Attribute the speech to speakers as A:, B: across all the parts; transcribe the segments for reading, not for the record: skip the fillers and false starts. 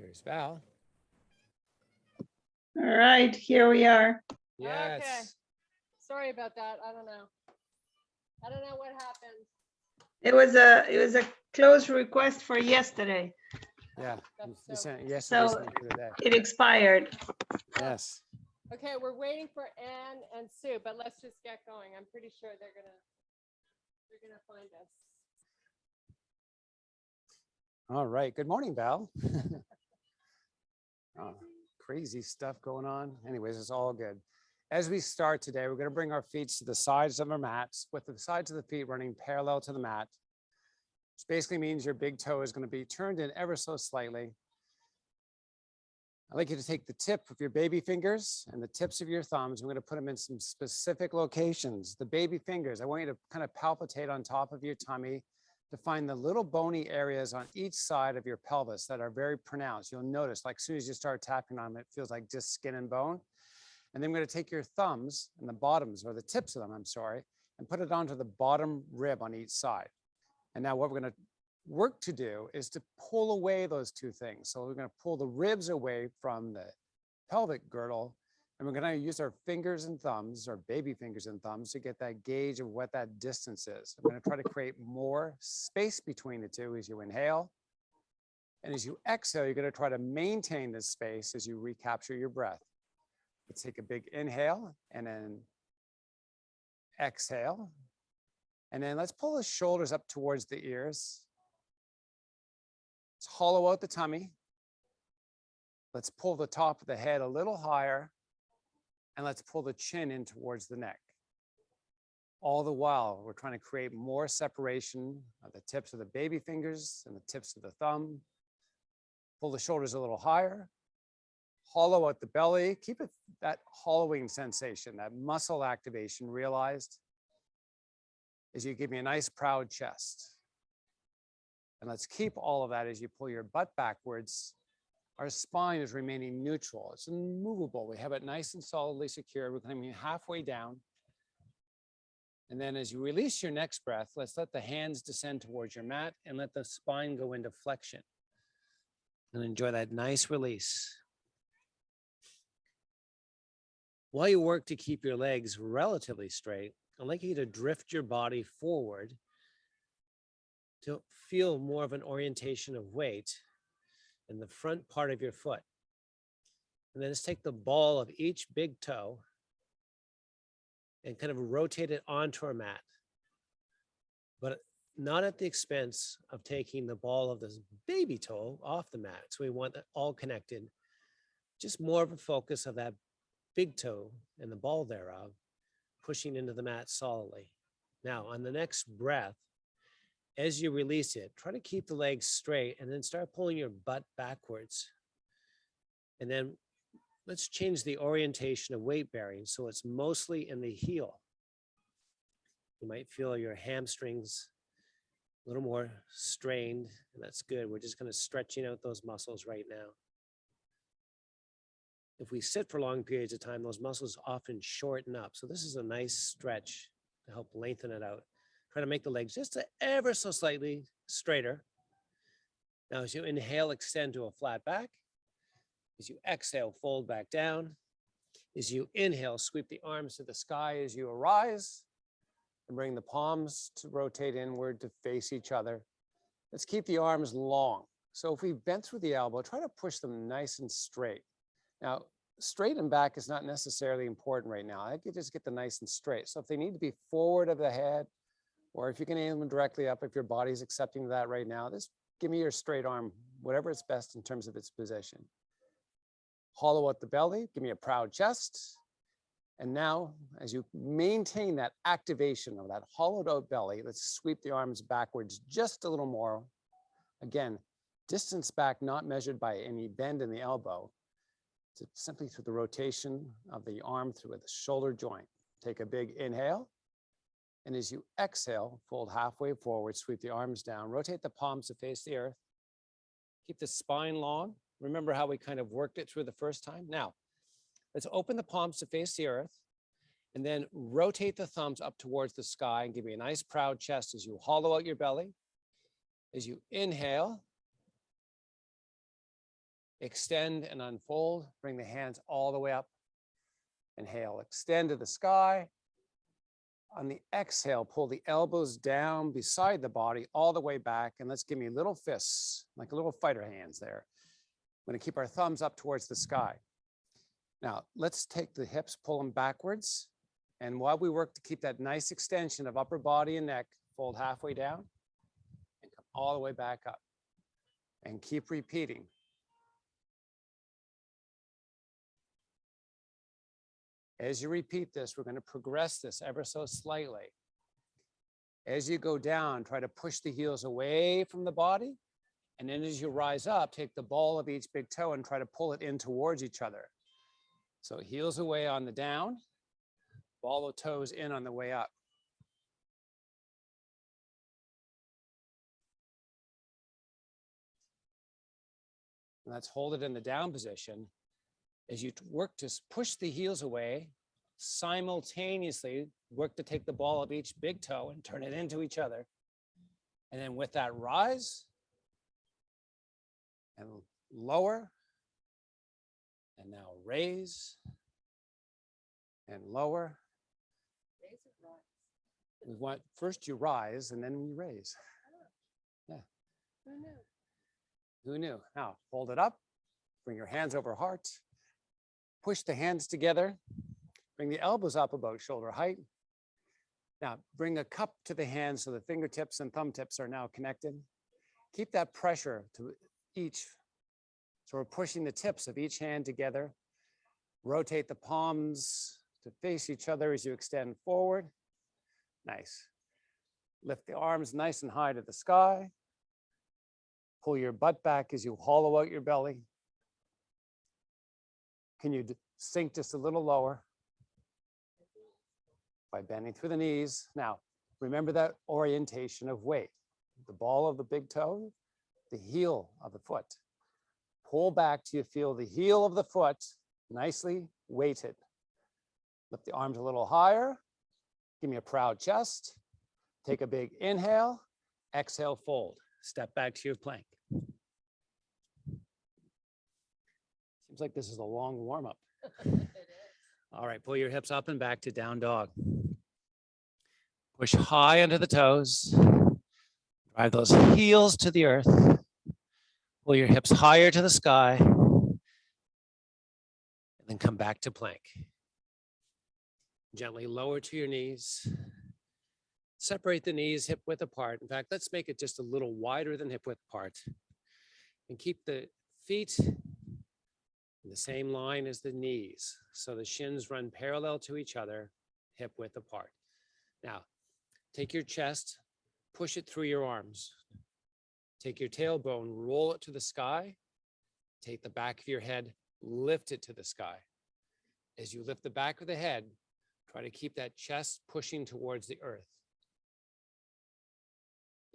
A: There's Val.
B: All right, here we are.
A: Yes.
C: Okay. Sorry about that. I don't know what happened.
B: It was a close request for yesterday.
A: Yeah.
C: That's
A: You
C: so-
A: sent it yesterday,
B: So
A: sent it today.
B: it expired.
A: Yes.
C: Okay, we're waiting for Anne and Sue, but let's just get going. I'm pretty sure they're gonna find us.
A: All right. Good morning, Val. Oh, crazy stuff going on. Anyways, it's all good. As we start today, we're going to bring our feet to the sides of our mats with the sides of the feet running parallel to the mat. Which basically means your big toe is going to be turned in ever so slightly. I'd like you to take the tip of your baby fingers and the tips of your thumbs. We're going to put them in some specific locations. The baby fingers, I want you to kind of palpitate on top of your tummy to find the little bony areas on each side of your pelvis that are very pronounced. You'll notice, like, as soon as you start tapping on them, it feels like just skin and bone. And then we're going to take your thumbs and the bottoms, or the tips of them, I'm sorry, and put it onto the bottom rib on each side. And now what we're going to work to do is to pull away those two things. So we're going to pull the ribs away from the pelvic girdle, and we're going to use our fingers and thumbs, or baby fingers and thumbs, to get that gauge of what that distance is. I'm going to try to create more space between the two as you inhale. And as you exhale, you're going to try to maintain this space as you recapture your breath. Let's take a big inhale and then exhale. And then let's pull the shoulders up towards the ears. Let's hollow out the tummy. Let's pull the top of the head a little higher. And let's pull the chin in towards the neck. All the while, we're trying to create more separation of the tips of the baby fingers and the tips of the thumb. Pull the shoulders a little higher. Hollow out the belly. Keep it that hollowing sensation, that muscle activation realized as you give me a nice proud chest. And let's keep all of that as you pull your butt backwards. Our spine is remaining neutral. It's immovable. We have it nice and solidly secure. We're coming halfway down. And then as you release your next breath, let's let the hands descend towards your mat and let the spine go into flexion. And enjoy that nice release. While you work to keep your legs relatively straight, I'd like you to drift your body forward to feel more of an orientation of weight in the front part of your foot. And then just take the ball of each big toe and kind of rotate it onto our mat, but not at the expense of taking the ball of this baby toe off the mat. So we want that all connected, just more of a focus of that big toe and the ball thereof pushing into the mat solidly. Now on the next breath, as you release it, try to keep the legs straight and then start pulling your butt backwards. And then let's change the orientation of weight bearing so it's mostly in the heel. You might feel your hamstrings a little more strained, and that's good. We're just kind of stretching out those muscles right now. If we sit for long periods of time, those muscles often shorten up. So this is a nice stretch to help lengthen it out. Try to make the legs just ever so slightly straighter. Now, as you inhale, extend to a flat back. As you exhale, fold back down. As you inhale, sweep the arms to the sky as you arise and bring the palms to rotate inward to face each other. Let's keep the arms long. So if we bent through the elbow, try to push them nice and straight. Now, straight and back is not necessarily important right now. I could just get them nice and straight. So if they need to be forward of the head, or if you can aim them directly up, if your body's accepting that right now, just give me your straight arm, whatever is best in terms of its position. Hollow out the belly, give me a proud chest. And now, as you maintain that activation of that hollowed out belly, let's sweep the arms backwards just a little more. Again, distance back, not measured by any bend in the elbow. It's simply through the rotation of the arm through the shoulder joint. Take a big inhale. And as you exhale, fold halfway forward, sweep the arms down, rotate the palms to face the earth. Keep the spine long. Remember how we kind of worked it through the first time? Now, let's open the palms to face the earth and then rotate the thumbs up towards the sky and give me a nice proud chest as you hollow out your belly. As you inhale, Extend and unfold. Bring the hands all the way up. Inhale, extend to the sky. On the exhale, pull the elbows down beside the body all the way back. And let's give me little fists, like little fighter hands there. We're going to keep our thumbs up towards the sky. Now, let's take the hips, pull them backwards. And while we work to keep that nice extension of upper body and neck, fold halfway down and come all the way back up. And keep repeating. As you repeat this, we're going to progress this ever so slightly. As you go down, try to push the heels away from the body. And then as you rise up, take the ball of each big toe and try to pull it in towards each other. So heels away on the down, ball of toes in on the way up. And let's hold it in the down position. As you work to push the heels away, simultaneously work to take the ball of each big toe and turn it into each other. And then with that, rise and lower, and now raise and lower. We want first you rise and then we raise. Yeah.
C: Who knew?
A: Who knew? Now hold it up, bring your hands over heart, push the hands together, bring the elbows up about shoulder height. Now bring a cup to the hands so the fingertips and thumb tips are now connected. Keep that pressure to each. So we're pushing the tips of each hand together. Rotate the palms to face each other as you extend forward. Nice. Lift the arms nice and high to the sky. Pull your butt back as you hollow out your belly. Can you sink just a little lower by bending through the knees? Now, remember that orientation of weight. The ball of the big toe, the heel of the foot. Pull back till you feel the heel of the foot nicely weighted. Lift the arms a little higher. Give me a proud chest. Take a big inhale. Exhale, fold. Step back to your plank. Seems like this is a long warm-up. All right, pull your hips up and back to down dog. Push high under the toes. Drive those heels to the earth. Pull your hips higher to the sky. And then come back to plank. Gently lower to your knees. Separate the knees hip width apart. In fact, let's make it just a little wider than hip width apart. And keep the feet in the same line as the knees. So the shins run parallel to each other, hip width apart. Now, take your chest, push it through your arms. Take your tailbone, roll it to the sky. Take the back of your head, lift it to the sky. As you lift the back of the head, try to keep that chest pushing towards the earth.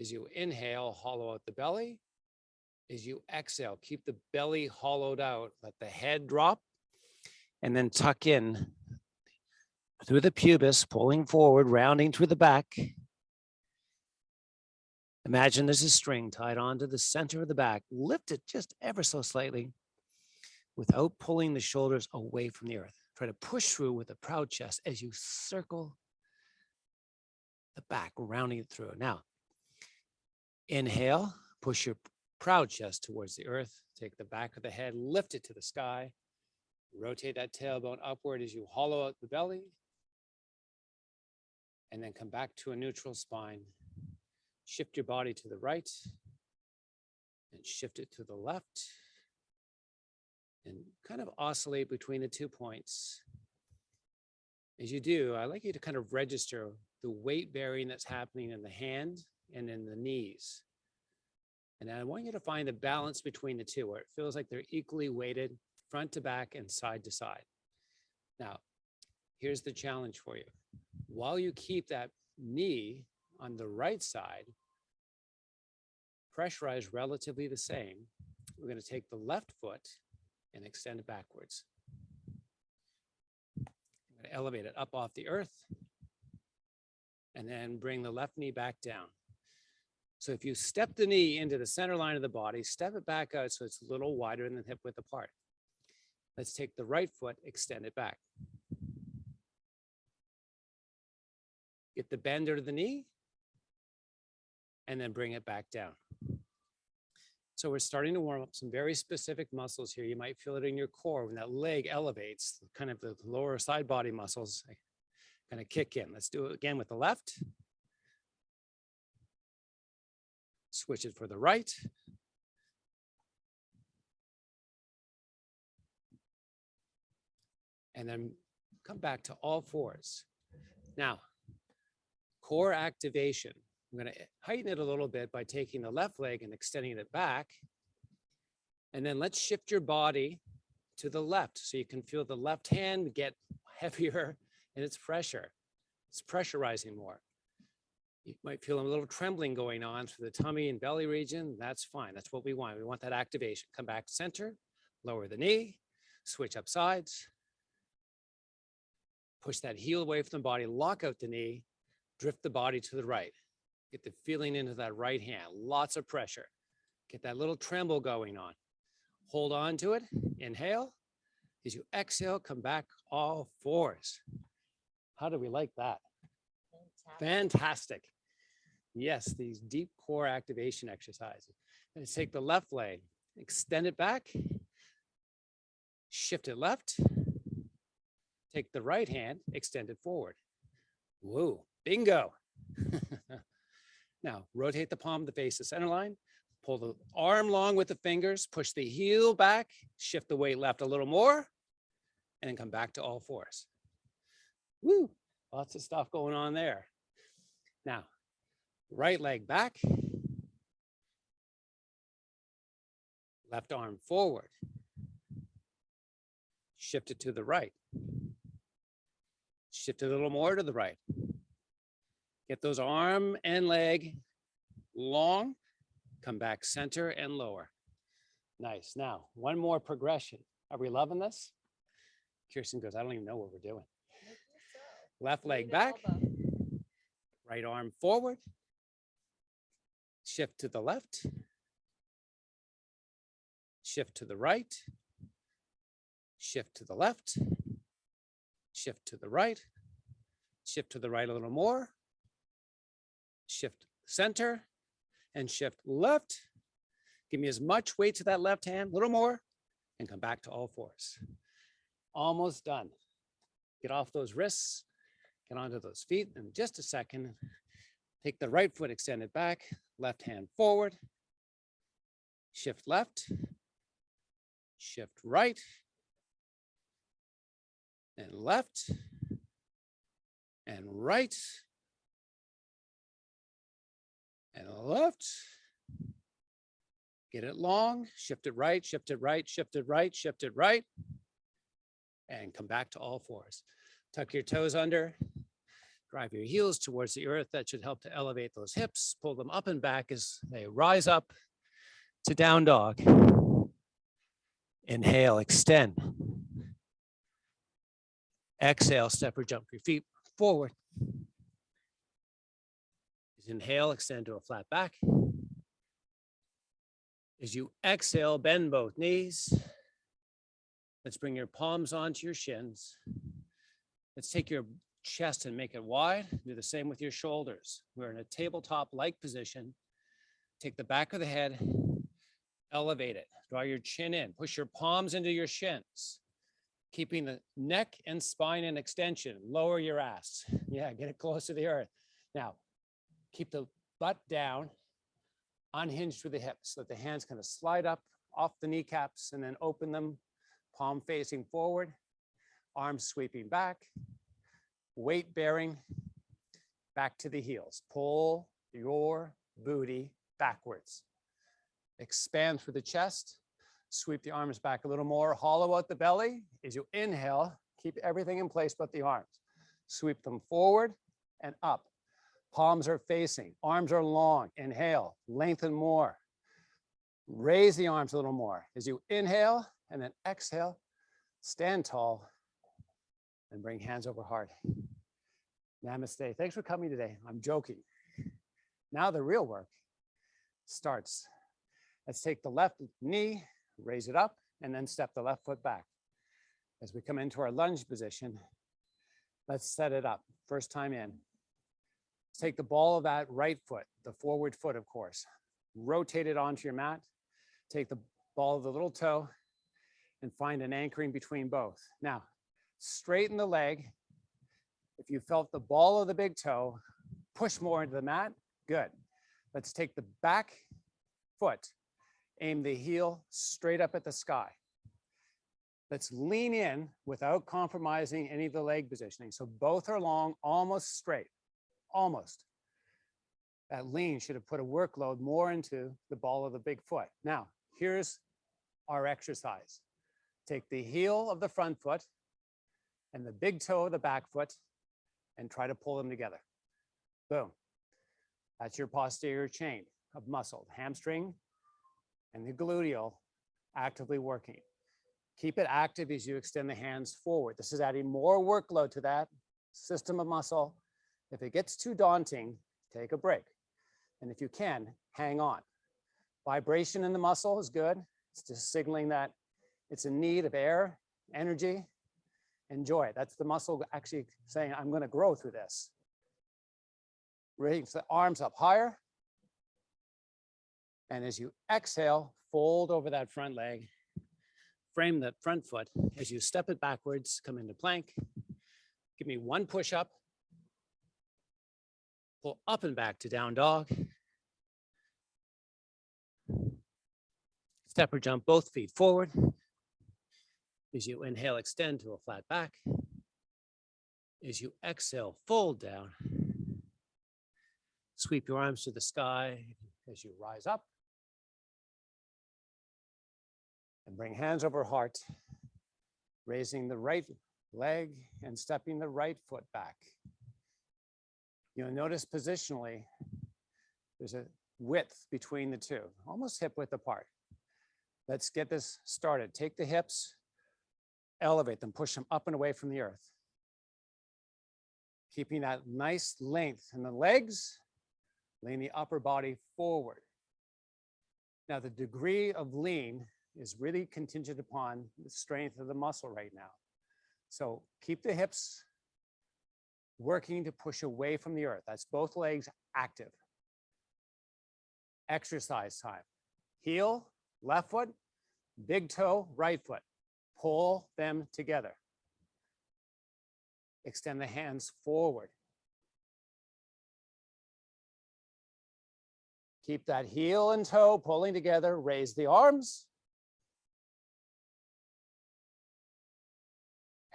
A: As you inhale, hollow out the belly. As you exhale, keep the belly hollowed out. Let the head drop and then tuck in through the pubis, pulling forward, rounding through the back. Imagine there's a string tied onto the center of the back. Lift it just ever so slightly without pulling the shoulders away from the earth. Try to push through with a proud chest as you circle the back, rounding it through. Now, inhale, push your proud chest towards the earth. Take the back of the head, lift it to the sky. Rotate that tailbone upward as you hollow out the belly. And then come back to a neutral spine. Shift your body to the right and shift it to the left. And kind of oscillate between the 2 points. As you do, I'd like you to kind of register the weight bearing that's happening in the hand and in the knees. And I want you to find the balance between the two, where it feels like they're equally weighted front to back and side to side. Now, here's the challenge for you. While you keep that knee on the right side, pressurize relatively the same, we're going to take the left foot and extend it backwards. I'm going to elevate it up off the earth and then bring the left knee back down. So if you step the knee into the center line of the body, step it back out so it's a little wider than hip width apart. Let's take the right foot, extend it back. Get the bend under the knee, and then bring it back down. So we're starting to warm up some very specific muscles here. You might feel it in your core when that leg elevates, kind of the lower side body muscles kind of kick in. Let's do it again with the left. Switch it for the right. And then come back to all fours. Now, core activation. I'm going to heighten it a little bit by taking the left leg and extending it back. And then let's shift your body to the left so you can feel the left hand get heavier and it's pressure. It's pressurizing more. You might feel a little trembling going on through the tummy and belly region. That's fine. That's what we want. We want that activation. Come back center, lower the knee, switch up sides. Push that heel away from the body, lock out the knee, drift the body to the right. Get the feeling into that right hand, lots of pressure. Get that little tremble going on. Hold on to it, inhale. As you exhale, come back all fours. How do we like that? Fantastic. Yes, these deep core activation exercises. Let's take the left leg, extend it back, shift it left, take the right hand, extend it forward. Whoa, bingo. Now, rotate the palm to face the center line, pull the arm long with the fingers, push the heel back, shift the weight left a little more, and then come back to all fours. Woo, lots of stuff going on there. Now, right leg back, left arm forward, shift it to the right, shift it a little more to the right. Get those arm and leg long, come back center and lower. Nice. Now, one more progression. Are we loving this? Kirsten goes, I don't even know what we're doing. Left leg back, right arm forward, shift to the left, shift to the right, shift to the left, shift to the right, shift to the right a little more, shift center, and shift left. Give me as much weight to that left hand, a little more, and come back to all fours. Almost done. Get off those wrists, get onto those feet in just a second. Take the right foot, extend it back, left hand forward, shift left, shift right, and left, and right, and left. Get it long, shift it right, shift it right, shift it right, shift it right, and come back to all fours. Tuck your toes under, drive your heels towards the earth. That should help to elevate those hips, pull them up and back as they rise up to down dog. Inhale, extend. Exhale, step or jump your feet forward. Inhale, extend to a flat back. As you exhale, bend both knees. Let's bring your palms onto your shins. Let's take your chest and make it wide. Do the same with your shoulders. We're in a tabletop-like position. Take the back of the head, elevate it. Draw your chin in. Push your palms into your shins. Keeping the neck and spine in extension. Lower your ass. Yeah, get it close to the earth. Now, keep the butt down, unhinged through the hips. Let the hands kind of slide up off the kneecaps and then open them, palm facing forward, arms sweeping back, weight bearing back to the heels. Pull your booty backwards. Expand through the chest, sweep the arms back a little more, hollow out the belly. As you inhale, keep everything in place but the arms. Sweep them forward and up. Palms are facing, arms are long. Inhale, lengthen more. Raise the arms a little more. As you inhale and then exhale, stand tall and bring hands over heart. Namaste. Thanks for coming today. I'm joking. Now the real work.
D: starts. Let's take the left knee, raise it up, and then step the left foot back. As we come into our lunge position, let's set it up. First time in. Let's take the ball of that right foot, the forward foot, of course. Rotate it onto your mat. Take the ball of the little toe and find an anchoring between both. Now, straighten the leg. If you felt the ball of the big toe, push more into the mat. Good. Let's take the back foot, aim the heel straight up at the sky. Let's lean in without compromising any of the leg positioning. So both are long, almost straight, almost. That lean should have put a workload more into the ball of the big foot. Now, here's our exercise. Take the heel of the front foot and the big toe of the back foot and try to pull them together. Boom. That's your posterior chain of muscle, hamstring and the gluteal actively working. Keep it active as you extend the hands forward. This is adding more workload to that system of muscle. If it gets too daunting, take a break. And if you can, hang on. Vibration in the muscle is good. It's just signaling that it's in need of air, energy. Enjoy it. That's the muscle actually saying, I'm going to grow through this. Raise the arms up higher. And as you exhale, fold over that front leg. Frame that front foot. As you step it backwards, come into plank. Give me one push up. Pull up and back to down dog. Step or jump both feet forward. As you inhale, extend to a flat back. As you exhale, fold down. Sweep your arms to the sky as you rise up. And bring hands over heart, raising the right leg and stepping the right foot back. You'll notice positionally, there's a width between the two, almost hip width apart. Let's get this started. Take the hips, elevate them, push them up and away from the earth. Keeping that nice length in the legs, lean the upper body forward. Now the degree of lean is really contingent upon the strength of the muscle right now. So keep the hips working to push away from the earth. That's both legs active. Exercise time. Heel, left foot, big toe, right foot. Pull them together. Extend the hands forward. Keep that heel and toe pulling together. Raise the arms.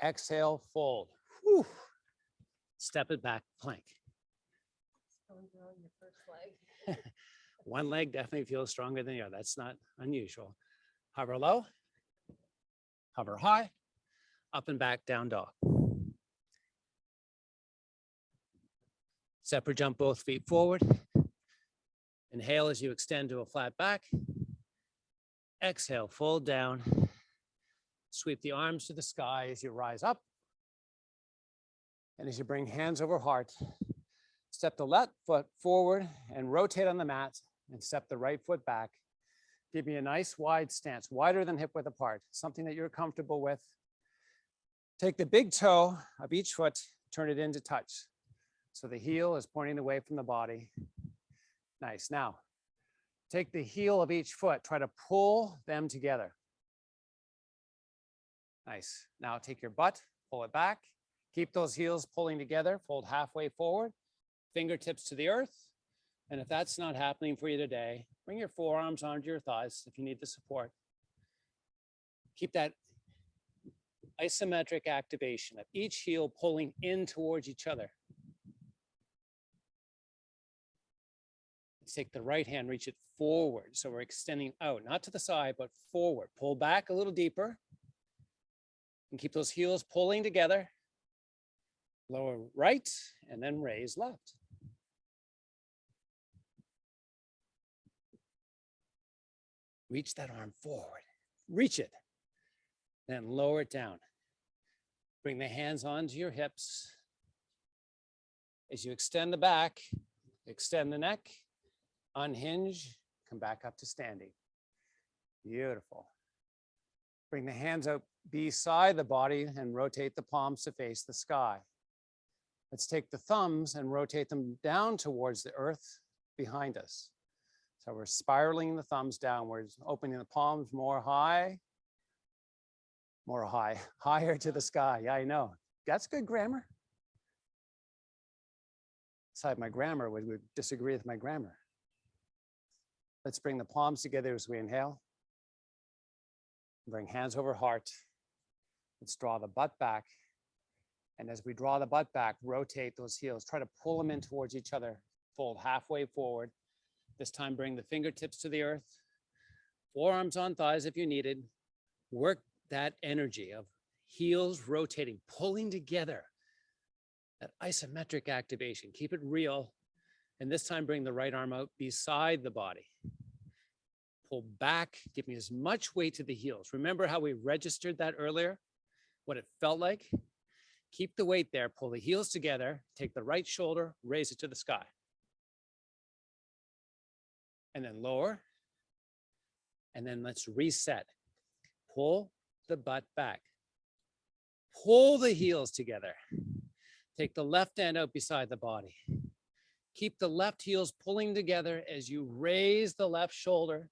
D: Exhale, fold. Whew. Step it back, plank.
C: Your first leg.
D: One leg definitely feels stronger than the other. That's not unusual. Hover low, hover high, up and back, down dog. Step or jump both feet forward. Inhale as you extend to a flat back. Exhale, fold down. Sweep the arms to the sky as you rise up. And as you bring hands over heart, step the left foot forward and rotate on the mat and step the right foot back. Give me a nice wide stance, wider than hip width apart, something that you're comfortable with. Take the big toe of each foot, turn it into touch. So the heel is pointing away from the body. Nice. Now, take the heel of each foot, try to pull them together. Nice. Now take your butt, pull it back. Keep those heels pulling together, fold halfway forward, fingertips to the earth. And if that's not happening for you today, bring your forearms onto your thighs if you need the support. Keep that isometric activation of each heel pulling in towards each other. Let's take the right hand, reach it forward. So we're extending out, not to the side, but forward. Pull back a little deeper. And keep those heels pulling together. Lower right, and then raise left. Reach that arm forward. Reach it. Then lower it down. Bring the hands onto your hips. As you extend the back, extend the neck, unhinge, come back up to standing. Beautiful. Bring the hands out beside the body and rotate the palms to face the sky. Let's take the thumbs and rotate them down towards the earth behind us. So we're spiraling the thumbs downwards, opening the palms higher to the sky. Yeah, I know. That's good grammar. Aside my grammar would disagree with my grammar. Let's bring the palms together as we inhale. Bring hands over heart. Let's draw the butt back. And as we draw the butt back, rotate those heels. Try to pull them in towards each other. Fold halfway forward. This time, bring the fingertips to the earth. Forearms on thighs if you needed. Work that energy of heels rotating, pulling together. That isometric activation. Keep it real. And this time, bring the right arm out beside the body. Pull back, give me as much weight to the heels. Remember how we registered that earlier? What it felt like? Keep the weight there, pull the heels together, take the right shoulder, raise it to the sky. And then lower. And then let's reset. Pull the butt back. Pull the heels together. Take the left hand out beside the body. Keep the left heels pulling together as you raise the left shoulder.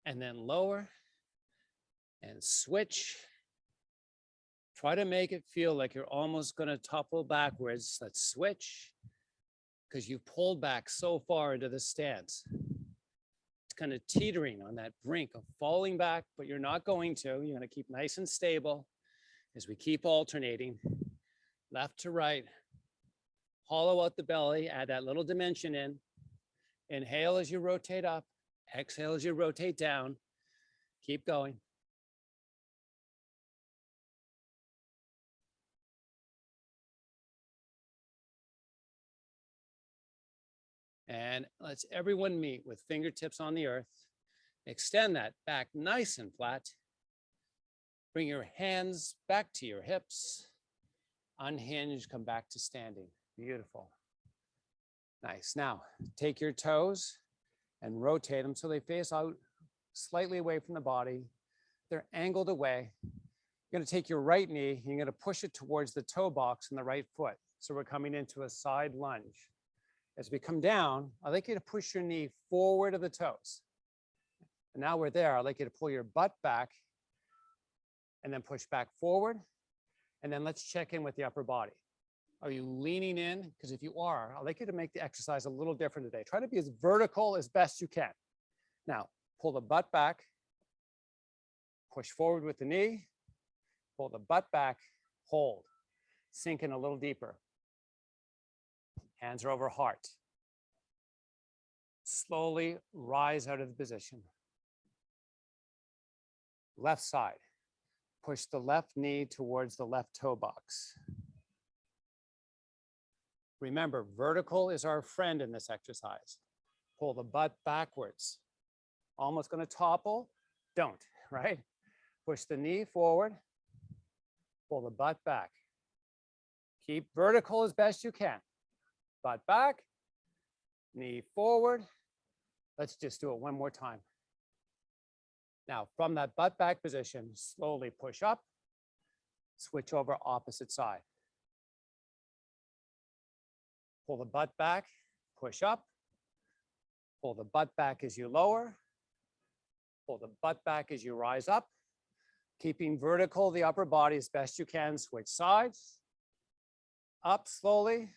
D: And then lower and switch. Try to make it feel like you're almost going to topple backwards. Let's switch because you pulled back so far into the stance. It's kind of teetering on that brink of falling back, but you're not going to. You're going to keep nice and stable as we keep alternating left to right. Hollow out the belly, add that little dimension in. Inhale as you rotate up. Exhale as you rotate down. Keep going. And let's everyone meet with fingertips on the earth. Extend that back nice and flat. Bring your hands back to your hips. Unhinge, come back to standing. Beautiful. Nice. Now, take your toes and rotate them so they face out slightly away from the body. They're angled away. You're going to take your right knee, you're going to push it towards the toe box in the right foot. So we're coming into a side lunge. As we come down, I'd like you to push your knee forward of the toes. And now we're there, I'd like you to pull your butt back and then push back forward. And then let's check in with the upper body. Are you leaning in? Because if you are, I'd like you to make the exercise a little different today. Try to be as vertical as best you can. Now, pull the butt back, push forward with the knee, pull the butt back, hold, sink in a little deeper. Hands are over heart. Slowly rise out of the position. Left side, push the left knee towards the left toe box. Remember, vertical is our friend in this exercise. Pull the butt backwards. Almost going to topple. Don't, right? Push the knee forward. Pull the butt back. Keep vertical as best you can. Butt back, knee forward. Let's just do it one more time. Now, from that butt back position, slowly push up, switch over opposite side. Pull the butt back, push up, pull the butt back as you lower, pull the butt back as you rise up, keeping vertical the upper body as best you can, switch sides, up slowly,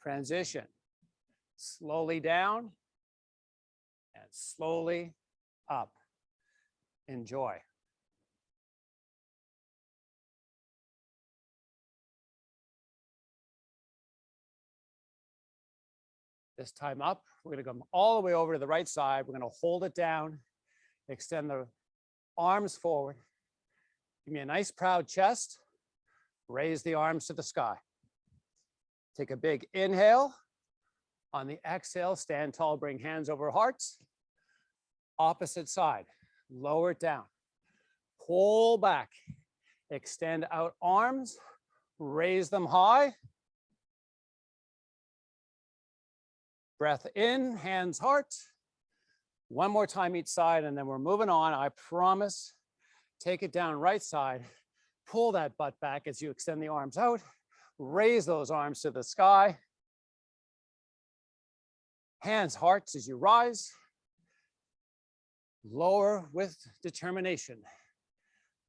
D: transition, slowly down, and slowly up. Enjoy. This time up, we're going to come all the way over to the right side. We're going to hold it down, extend the arms forward. Give me a nice proud chest. Raise the arms to the sky. Take a big inhale. On the exhale, stand tall, bring hands over hearts. Opposite side, lower it down. Pull back, extend out arms, raise them high. Breath in, hands, heart. One more time each side, and then we're moving on. I promise. Take it down right side. Pull that butt back as you extend the arms out. Raise those arms to the sky. Hands, hearts as you rise. Lower with determination.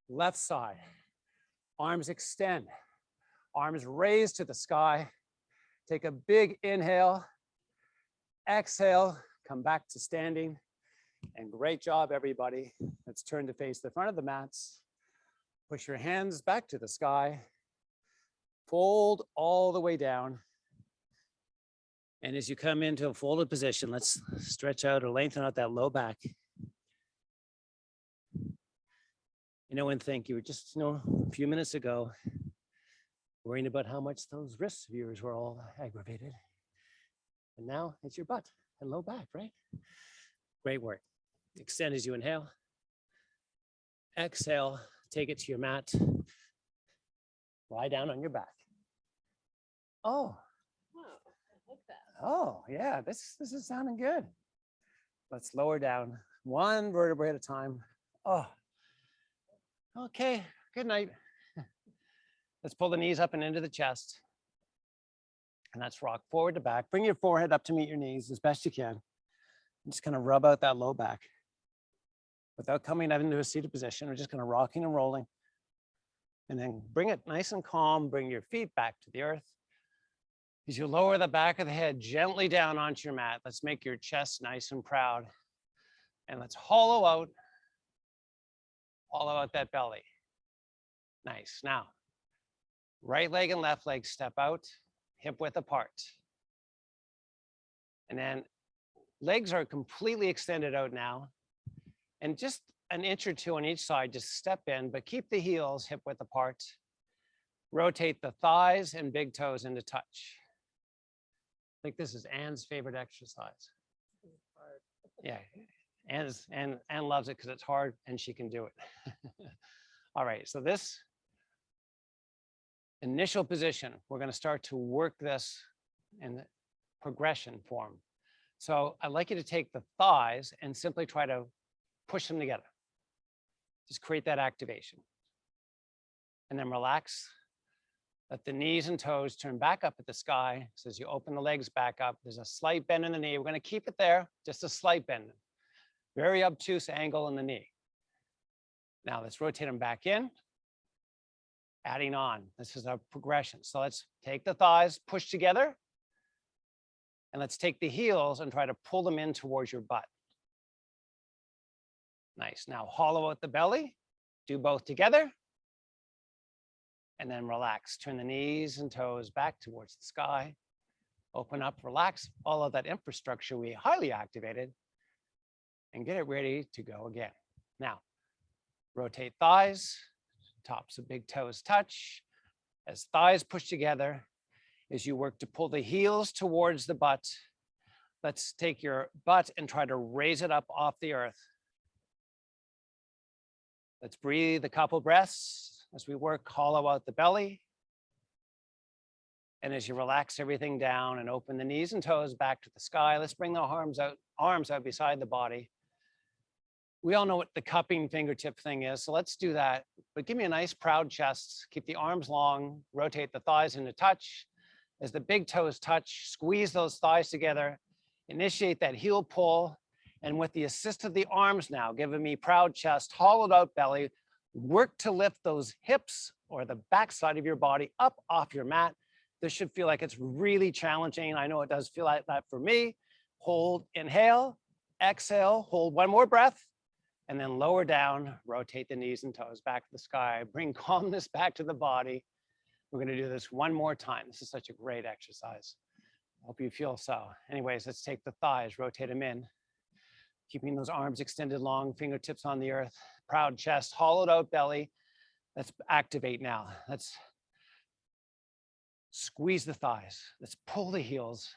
D: Left side. Arms extend. Arms raised to the sky. Take a big inhale. Exhale, come back to standing. And great job, everybody. Let's turn to face the front of the mats. Push your hands back to the sky. Fold all the way down. And as you come into a folded position, let's stretch out or lengthen out that low back. You know, and think you were just, a few minutes ago, worrying about how much those wrists of yours were all aggravated. And now it's your butt and low back, right? Great work. Extend as you inhale. Exhale, take it to your mat. Lie down on your back. Oh,
C: Oh, I like that.
D: oh, yeah, this is sounding good. Let's lower down one vertebrae at a time. Oh, okay, good night. Let's pull the knees up and into the chest. And let's rock forward to back. Bring your forehead up to meet your knees as best you can. Just kind of rub out that low back. Without coming up into a seated position, we're just kind of rocking and rolling. And then bring it nice and calm. Bring your feet back to the earth. As you lower the back of the head gently down onto your mat, let's make your chest nice and proud. And let's hollow out that belly. Nice. Now, right leg and left leg step out, hip width apart. And then legs are completely extended out now. And just an inch or two on each side, just step in, but keep the heels hip width apart. Rotate the thighs and big toes into touch. I think this is Anne's favorite exercise. Yeah, Anne loves it because it's hard and she can do it. All right, so this initial position, we're going to start to work this in the progression form. So I'd like you to take the thighs and simply try to push them together. Just create that activation. And then relax. Let the knees and toes turn back up at the sky. So as you open the legs back up, there's a slight bend in the knee. We're going to keep it there, just a slight bend. Very obtuse angle in the knee. Now let's rotate them back in. Adding on. This is our progression. So let's take the thighs, push together. And let's take the heels and try to pull them in towards your butt. Nice. Now hollow out the belly. Do both together. And then relax. Turn the knees and toes back towards the sky. Open up, relax all of that infrastructure we highly activated. And get it ready to go again. Now, rotate thighs. Tops of big toes touch. As thighs push together, as you work to pull the heels towards the butt, let's take your butt and try to raise it up off the earth. Let's breathe a couple breaths as we work, hollow out the belly. And as you relax everything down and open the knees and toes back to the sky, let's bring the arms out beside the body. We all know what the cupping fingertip thing is, so let's do that. But give me a nice proud chest. Keep the arms long, rotate the thighs into touch. As the big toes touch, squeeze those thighs together, initiate that heel pull. And with the assist of the arms now, giving me proud chest, hollowed out belly, work to lift those hips or the backside of your body up off your mat. This should feel like it's really challenging. I know it does feel like that for me. Hold, inhale, exhale, hold one more breath. And then lower down, rotate the knees and toes back to the sky. Bring calmness back to the body. We're going to do this one more time. This is such a great exercise. I hope you feel so. Anyways, let's take the thighs, rotate them in. Keeping those arms extended long, fingertips on the earth. Proud chest, hollowed out belly. Let's activate now. Let's squeeze the thighs. Let's pull the heels.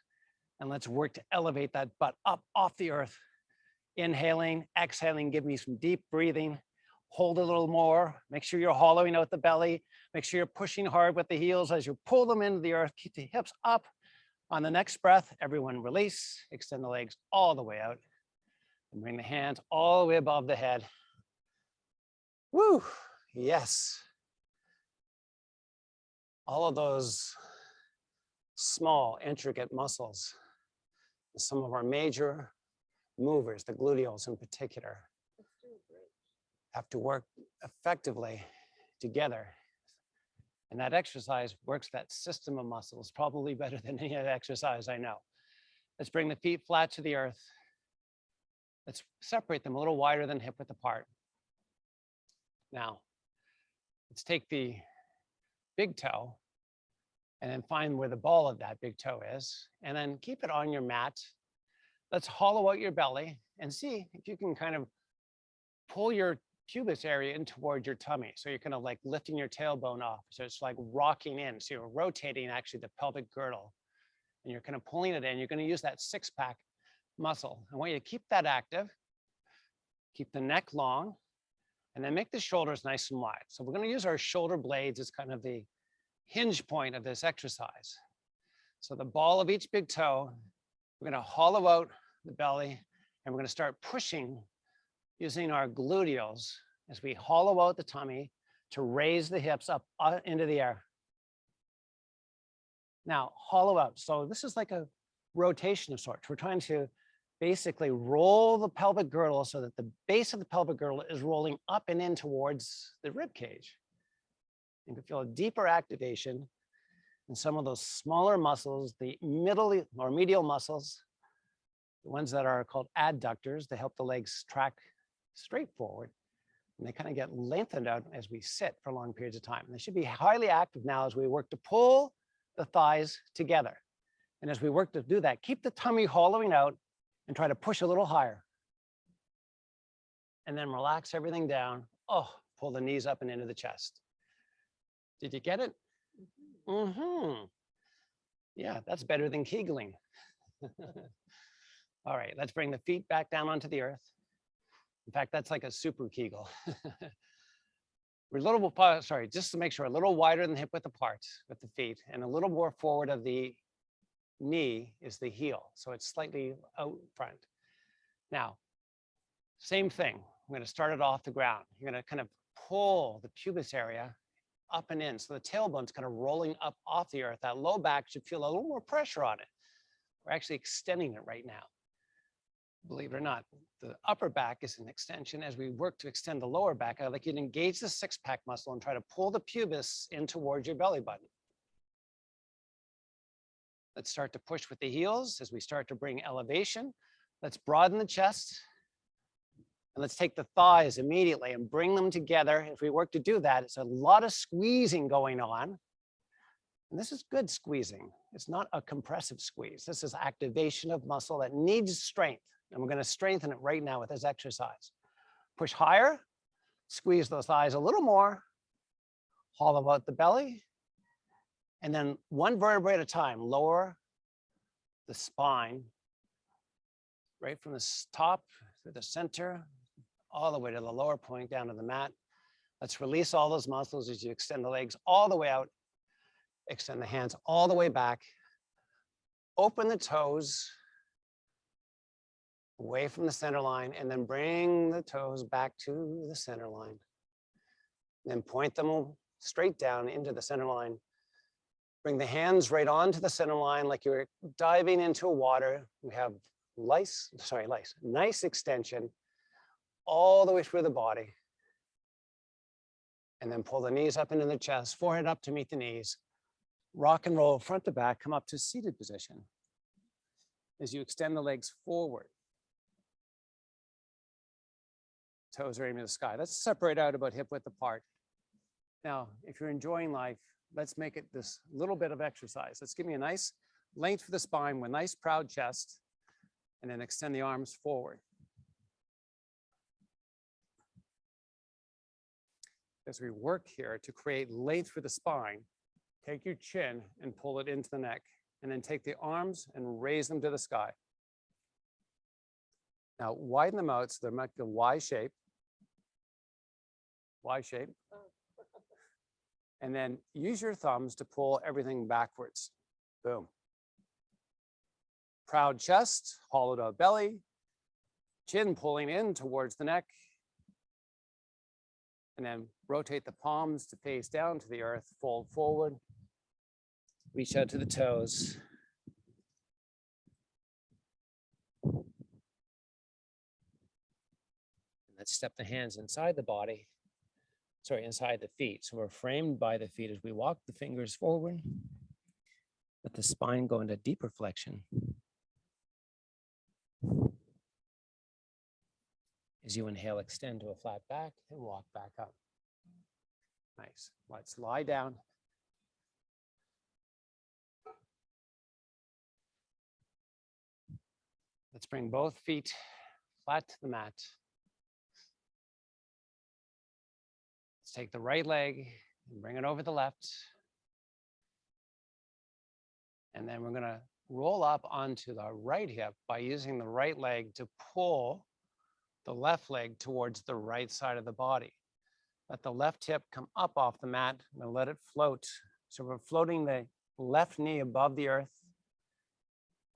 D: And let's work to elevate that butt up off the earth. Inhaling, exhaling, give me some deep breathing. Hold a little more. Make sure you're hollowing out the belly. Make sure you're pushing hard with the heels as you pull them into the earth. Keep the hips up On the next breath, everyone release, extend the legs all the way out, and bring the hands all the way above the head. Woo, yes. All of those small, intricate muscles, some of our major movers, the gluteals in particular, have to work effectively together. And that exercise works that system of muscles probably better than any other exercise I know. Let's bring the feet flat to the earth. Let's separate them a little wider than hip width apart. Now, let's take the big toe and then find where the ball of that big toe is, and then keep it on your mat. Let's hollow out your belly and see if you can kind of pull your pubis area in toward your tummy. So you're kind of like lifting your tailbone off. So it's like rocking in. So you're rotating actually the pelvic girdle, and you're kind of pulling it in. You're going to use that six-pack muscle. I want you to keep that active, keep the neck long, and then make the shoulders nice and wide. So we're going to use our shoulder blades as kind of the hinge point of this exercise. So the ball of each big toe, we're going to hollow out the belly, and we're going to start pushing using our gluteals as we hollow out the tummy to raise the hips up into the air. Now, hollow out. So this is like a rotation of sorts. We're trying to basically roll the pelvic girdle so that the base of the pelvic girdle is rolling up and in towards the rib cage. You can feel a deeper activation in some of those smaller muscles, the middle or medial muscles, the ones that are called adductors. They help the legs track straight forward, and they kind of get lengthened out as we sit for long periods of time. And they should be highly active now as we work to pull the thighs together. And as we work to do that, keep the tummy hollowing out and try to push a little higher. And then relax everything down. Oh, pull the knees up and into the chest. Did you get it? Mm-hmm. Yeah, that's better than Kegling. All right, let's bring the feet back down onto the earth. In fact, that's like a super Kegel. We're a little, sorry, just to make sure, a little wider than hip width apart with the feet, and a little more forward of the knee is the heel. So it's slightly out front. Now, same thing. I'm going to start it off the ground. You're going to kind of pull the pubis area up and in. So the tailbone's kind of rolling up off the earth. That low back should feel a little more pressure on it. We're actually extending it right now. Believe it or not, the upper back is an extension. As we work to extend the lower back, I'd like you to engage the six-pack muscle and try to pull the pubis in towards your belly button. Let's start to push with the heels as we start to bring elevation. Let's broaden the chest. And let's take the thighs immediately and bring them together. If we work to do that, it's a lot of squeezing going on. And this is good squeezing. It's not a compressive squeeze. This is activation of muscle that needs strength. And we're going to strengthen it right now with this exercise. Push higher, squeeze those thighs a little more, hollow out the belly, and then one vertebrae at a time, lower the spine, right from the top to the center, all the way to the lower point down to the mat. Let's release all those muscles as you extend the legs all the way out, extend the hands all the way back, open the toes away from the center line, and then bring the toes back to the center line. Then point them straight down into the center line. Bring the hands right onto the center line like you're diving into water. We have nice extension all the way through the body. And then pull the knees up into the chest, forehead up to meet the knees. Rock and roll front to back, come up to seated position as you extend the legs forward. Toes are aiming at the sky. Let's separate out about hip width apart. Now, if you're enjoying life, let's make it this little bit of exercise. Let's give me a nice length for the spine with a nice proud chest, and then extend the arms forward. As we work here to create length for the spine, take your chin and pull it into the neck, and then take the arms and raise them to the sky. Now, widen them out so they're like a Y shape. Y shape. And then use your thumbs to pull everything backwards. Boom. proud chest, hollowed out belly, chin pulling in towards the neck. And then rotate the palms to face down to the earth, fold forward, reach out to the toes. Let's step the hands inside the body, inside the feet. So we're framed by the feet as we walk the fingers forward. Let the spine go into deeper flexion. As you inhale, extend to a flat back and walk back up. Nice. Let's lie down. Let's bring both feet flat to the mat. Let's take the right leg and bring it over the left. And then we're going to roll up onto the right hip by using the right leg to pull the left leg towards the right side of the body. Let the left hip come up off the mat and let it float. So we're floating the left knee above the earth.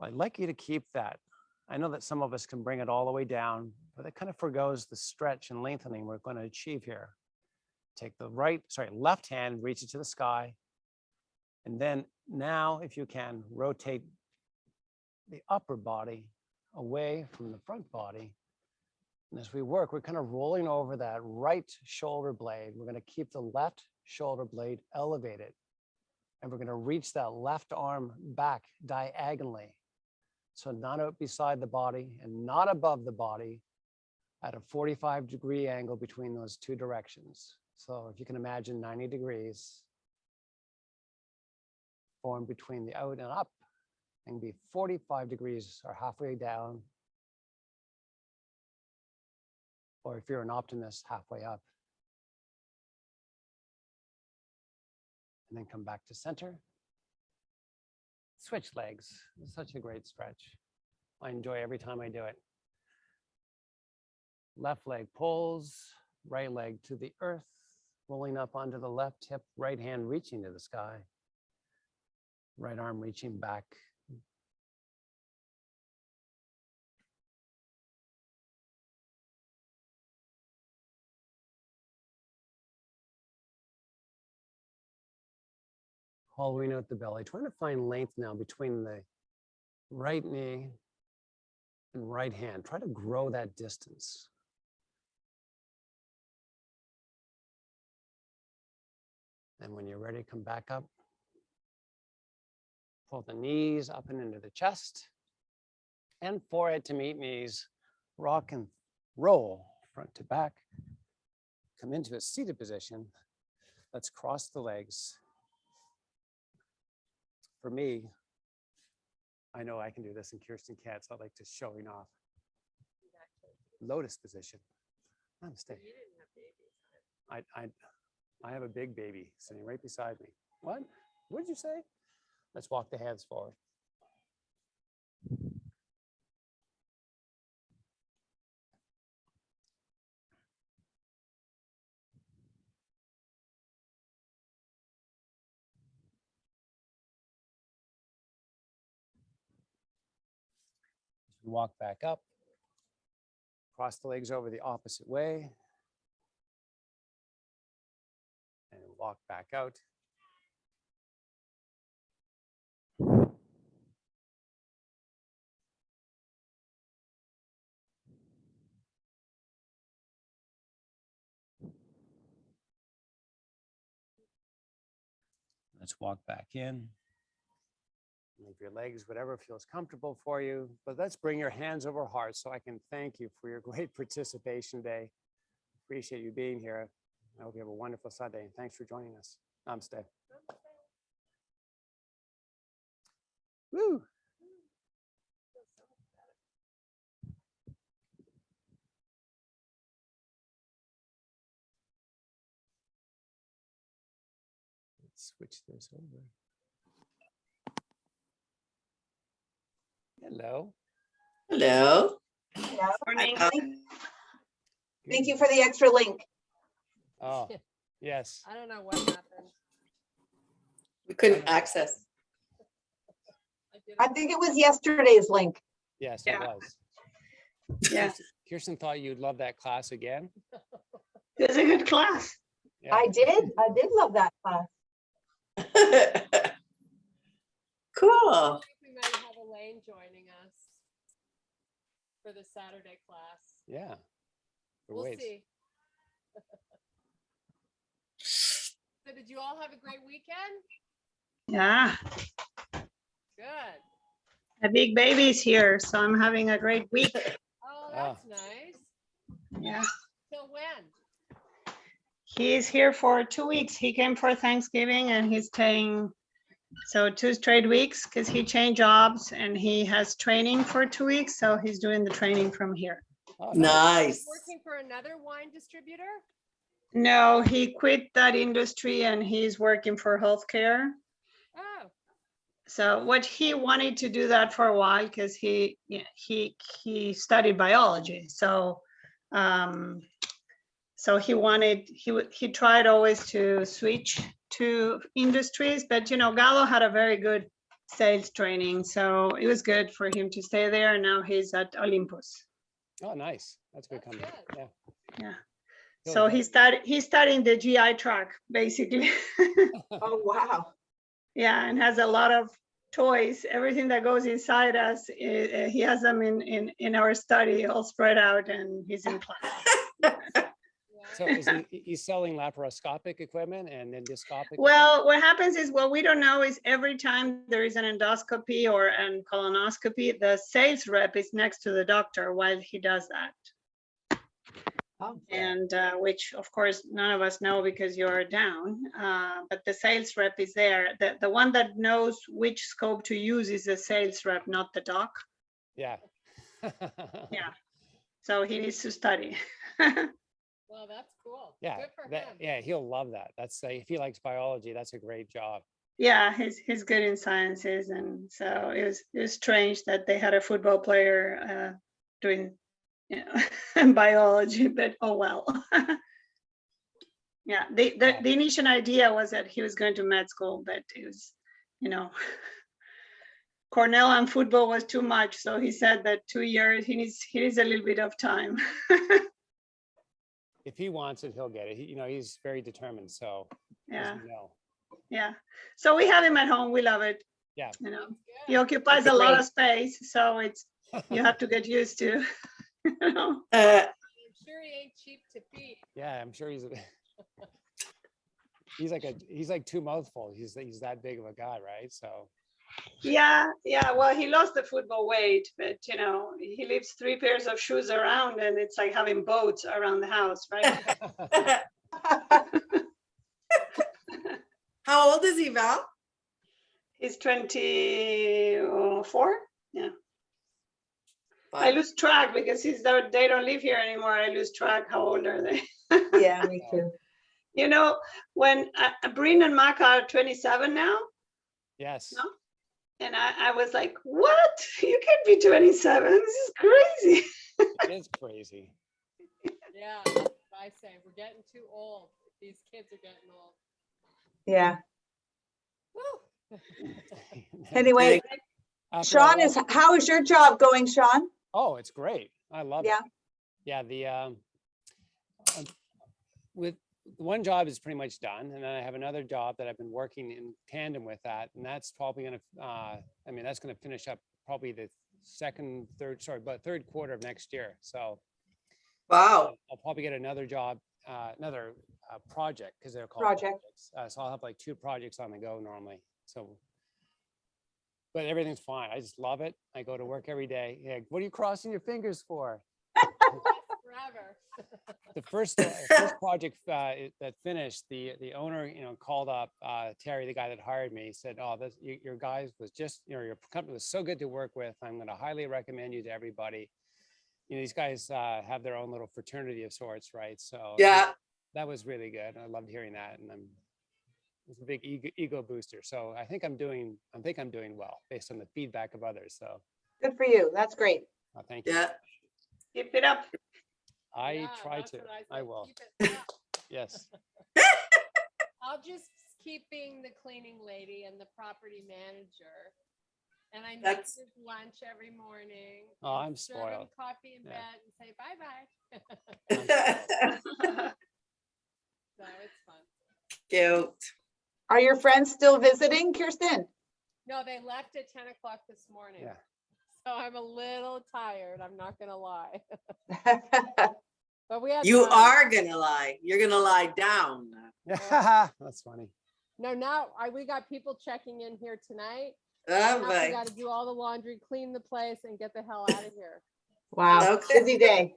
D: I'd like you to keep that. I know that some of us can bring it all the way down, but it kind of forgoes the stretch and lengthening we're going to achieve here. Take the left hand, reach it to the sky. And then now, if you can, rotate the upper body away from the front body. And as we work, we're kind of rolling over that right shoulder blade. We're going to keep the left shoulder blade elevated. And we're going to reach that left arm back diagonally. So not out beside the body and not above the body at a 45-degree angle between those two directions. So if you can imagine 90 degrees form between the out and up and be 45 degrees or halfway down. Or if you're an optimist, halfway up. And then come back to center. Switch legs. It's such a great stretch. I enjoy every time I do it. Left leg pulls, right leg to the earth, rolling up onto the left hip, right hand reaching to the sky. Right arm reaching back. Hollowing out the belly, trying to find length now between the right knee and right hand. Try to grow that distance. And when you're ready, come back up. Pull the knees up and into the chest and forehead to meet knees. Rock and roll front to back. Come into a seated position. Let's cross the legs. For me, I know I can do this and Kirsten can't, so I like to showing off. Lotus position. Namaste.
C: You didn't have babies.
D: I have a big baby sitting right beside me. What? What did you say? Let's walk the hands forward. Walk back up. Cross the legs over the opposite way. And walk back out. Let's walk back in. Move your legs, whatever feels comfortable for you. But let's bring your hands over heart so I can thank you for your great participation today. Appreciate you being here. I hope you have a wonderful Sunday. And thanks for joining us. Namaste. Woo! Let's switch this over. Hello.
E: Hello.
B: Morning.
E: Thank you for the extra link.
D: Oh, yes.
C: I don't know what happened.
E: We couldn't access.
C: I
E: I think it was yesterday's link.
D: Yes, it
B: Yeah.
D: was.
B: Yeah,
D: Kirsten thought you'd love that class again.
B: it was a good class.
D: Yeah.
E: I did love that class. Cool.
C: I think we might have Elaine joining us for the Saturday class.
D: Yeah.
C: We'll
D: Wait.
C: see. So did you all have a great weekend?
B: Yeah,
C: Good.
B: a big baby's here, so I'm having a great week.
C: Oh, that's nice.
B: Yeah,
C: Till when?
B: he's here for 2 weeks. He came for Thanksgiving and he's staying, so 2 straight weeks because he changed jobs and he has training for 2 weeks. So he's doing the training from here.
D: Oh,
E: Nice.
C: Working for another wine distributor?
B: No, he quit that industry and he's working for healthcare.
C: Oh,
B: So what he wanted to do that for a while because he studied biology. So so he tried always to switch to industries, but Gallo had a very good sales training, so it was good for him to stay there. And now he's at Olympus.
D: Oh, nice. That's a good
C: That's
D: company.
C: good.
D: Yeah.
B: Yeah.
D: He'll
B: So
D: enjoy
B: he's studying the GI track basically.
E: Oh, wow.
B: Yeah, and has a lot of toys. Everything that goes inside us, he has them in our study all spread out, and he's in class.
C: Yeah.
D: So he's selling laparoscopic equipment and endoscopic?
B: Well, what happens is what we don't know is every time there is an endoscopy or a colonoscopy, the sales rep is next to the doctor while he does that.
E: Oh,
B: And which of course none of us know because you're down, but the sales rep is there. The one that knows which scope to use is the sales rep, not the doc.
D: Yeah.
B: Yeah. So he needs to study.
C: Well, that's cool.
D: Yeah.
C: Good for
D: that-
C: him.
D: yeah. He'll love that. That's if he likes biology, that's a great job.
B: Yeah, he's good in sciences, and so it was strange that they had a football player doing biology, but oh well. Yeah, the initial idea was that he was going to med school, but it was, Cornell and football was too much. So he said that 2 years, he needs a little bit of time.
D: If he wants it, he'll get it. He's very determined. So, as
B: Yeah,
D: you know.
B: yeah. So we have him at home. We love it.
D: Yeah.
C: That's
B: He
C: good.
B: occupies
E: That's
B: a lot
E: great.
B: of space, so you have to get used to.
C: I'm sure he ain't cheap to feed.
D: Yeah, I'm sure he's like two mouthfuls. He's that big of a guy, right? So
B: Yeah. Well, he lost the football weight, but he leaves 3 pairs of shoes around, and it's like having boats around the house, right?
E: How old is he, Val?
B: He's 24. Yeah. I lose track because they don't live here anymore. I lose track. How old are they?
E: Yeah, me too.
B: When Breen and Maka are 27 now,
D: yes.
B: No? And I was like, what? You can't be 27. This is crazy.
D: It's crazy.
C: Yeah, that's what I say. We're getting too old. These kids are getting old.
E: Yeah.
C: Woo.
E: Anyway,
D: After all
E: Sean,
D: that-
E: how is your job going, Sean?
D: Oh, it's great. I love
E: Yeah.
D: it. Yeah. With one job is pretty much done, and then I have another job that I've been working in tandem with that, and that's probably going to. That's going to finish up probably the third quarter of next year. So
E: Wow.
D: I'll probably get another job, another project, because they're called
E: Project.
D: projects. So I'll have like 2 projects on the go normally. So, but everything's fine. I just love it. I go to work every day. Yeah, what are you crossing your fingers for?
C: Forever.
D: The first project that finished, the owner, called up Terry, the guy that hired me, said, "Oh, your guys was just, your company was so good to work with. I'm going to highly recommend you to everybody." These guys have their own little fraternity of sorts, right? So
E: Yeah.
D: that was really good. I loved hearing that, and it's a big ego booster. So I think I'm doing well based on the feedback of others. So
E: Good for you. That's great.
D: thank you.
E: Yeah.
B: Keep it up.
D: I
C: Yeah,
D: try
C: that's
D: to.
C: what
D: I
C: said.
D: will.
C: Keep it up.
D: Yes.
C: I'll just keep being the cleaning lady and the property manager. And I make
F: That's-
C: his lunch every morning.
D: Oh,
C: and
D: I'm
C: serve him
D: spoiled.
C: coffee in
D: Yeah.
C: bed and say bye-bye. So it's fun.
F: Cute.
E: Are your friends still visiting, Kirsten?
C: No, they left at 10 o'clock this morning.
D: Yeah.
C: So I'm a little tired. I'm not gonna lie. But we had
F: You
C: fun.
F: are gonna lie. You're gonna lie down.
D: Yeah, that's funny.
C: No, now we got people checking in here tonight.
F: Oh,
C: Now we
F: boy.
C: got to do all the laundry, clean the place, and get the hell out of here.
E: Wow,
F: Okay.
E: busy day.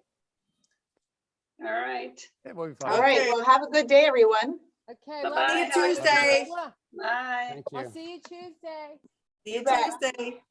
B: All right.
D: It will be fun.
E: All right,
F: Okay.
E: well, have a good day, everyone.
C: Okay,
B: Bye-bye.
C: love
F: See you
C: you.
F: Tuesday.
B: Bye.
D: Thank
C: I'll
D: you.
C: see you Tuesday.
F: See you
E: You bet.
F: Tuesday.